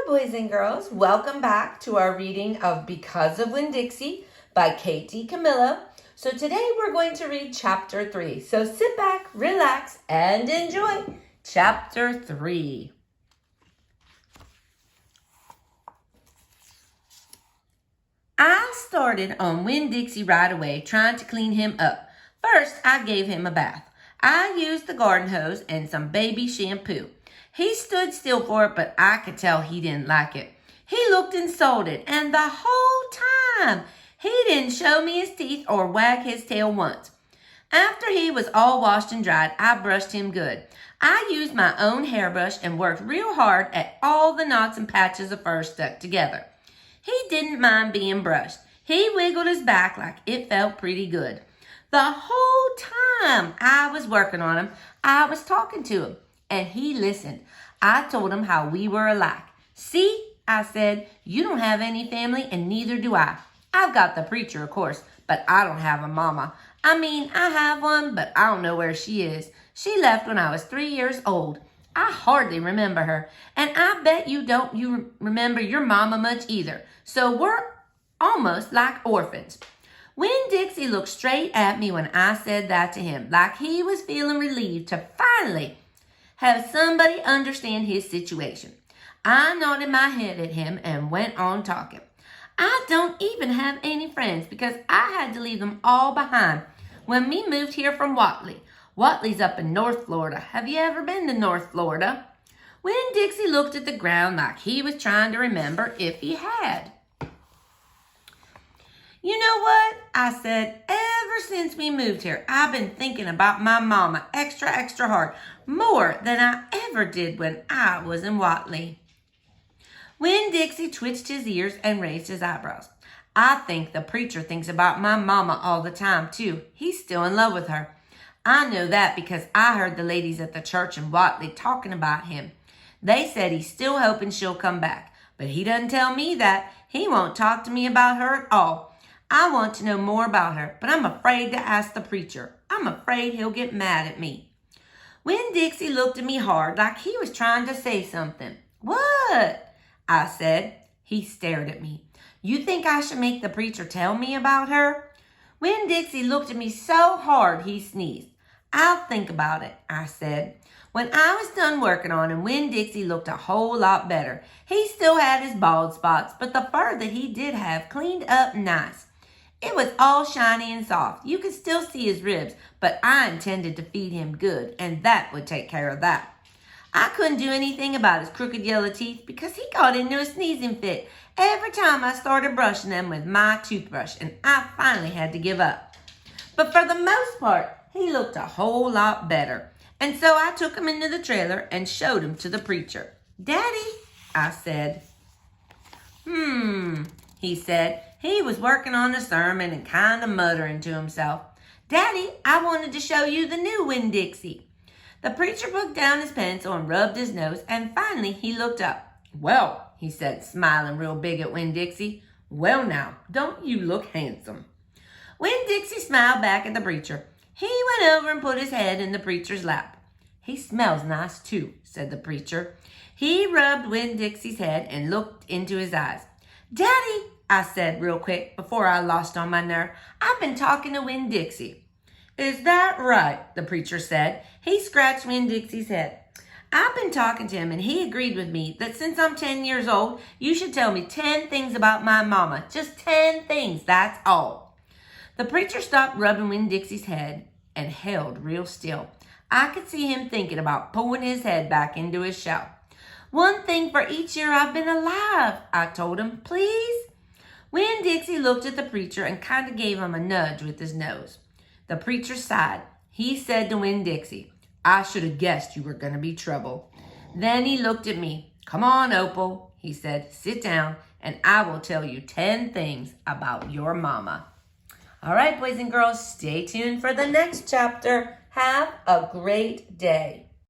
boys and girls. Welcome back to our reading of Because of Winn-Dixie by Katie Camillo. So today we're going to read Chapter 3. So sit back, relax, and enjoy Chapter 3. I started on Winn-Dixie right away, trying to clean him up. First, I gave him a bath. I used the garden hose and some baby shampoo. He stood still for it, but I could tell he didn't like it. He looked insulted, and the whole time he didn't show me his teeth or wag his tail once. After he was all washed and dried, I brushed him good. I used my own hairbrush and worked real hard at all the knots and patches of fur stuck together. He didn't mind being brushed. He wiggled his back like it felt pretty good. The whole time I was working on him, I was talking to him, and he listened. I told him how we were alike. See, I said, you don't have any family, and neither do I. I've got the preacher, of course, but I don't have a mama. I mean, I have one, but I don't know where she is. She left when I was 3 years old. I hardly remember her, and I bet you don't remember your mama much either. So we're almost like orphans. Winn-Dixie looked straight at me when I said that to him, like he was feeling relieved to finally have somebody understand his situation. I nodded my head at him and went on talking. I don't even have any friends because I had to leave them all behind when we moved here from Watley. Watley's up in North Florida. Have you ever been to North Florida? Winn-Dixie looked at the ground like he was trying to remember if he had. You know what? I said, ever since we moved here, I've been thinking about my mama extra hard, more than I ever did when I was in Watley. Winn-Dixie twitched his ears and raised his eyebrows. I think the preacher thinks about my mama all the time, too. He's still in love with her. I know that because I heard the ladies at the church in Watley talking about him. They said he's still hoping she'll come back, but he doesn't tell me that. He won't talk to me about her at all. I want to know more about her, but I'm afraid to ask the preacher. I'm afraid he'll get mad at me. Winn-Dixie looked at me hard like he was trying to say something. What? I said. He stared at me. You think I should make the preacher tell me about her? Winn-Dixie looked at me so hard he sneezed. I'll think about it, I said. When I was done working on him, Winn-Dixie looked a whole lot better. He still had his bald spots, but the fur that he did have cleaned up nice. It was all shiny and soft. You could still see his ribs, but I intended to feed him good, and that would take care of that. I couldn't do anything about his crooked yellow teeth because he got into a sneezing fit every time I started brushing them with my toothbrush, and I finally had to give up. But for the most part, he looked a whole lot better, and so I took him into the trailer and showed him to the preacher. Daddy, I said. He said. He was working on the sermon and kind of muttering to himself. Daddy, I wanted to show you the new Winn-Dixie. The preacher put down his pencil and rubbed his nose, and finally he looked up. Well, he said, smiling real big at Winn-Dixie. Well now, don't you look handsome? Winn-Dixie smiled back at the preacher. He went over and put his head in the preacher's lap. He smells nice too, said the preacher. He rubbed Winn-Dixie's head and looked into his eyes. Daddy, I said real quick before I lost on my nerve, I've been talking to Winn-Dixie. Is that right? The preacher said. He scratched Winn-Dixie's head. I've been talking to him and he agreed with me that since I'm 10 years old, you should tell me 10 things about my mama. Just 10 things, that's all. The preacher stopped rubbing Winn-Dixie's head and held real still. I could see him thinking about pulling his head back into his shell. One thing for each year I've been alive, I told him, please. Winn-Dixie looked at the preacher and kind of gave him a nudge with his nose. The preacher sighed. He said to Winn-Dixie, I should have guessed you were going to be trouble. Then he looked at me. Come on, Opal, he said. Sit down and I will tell you 10 things about your mama. All right, boys and girls, stay tuned for the next chapter. Have a great day.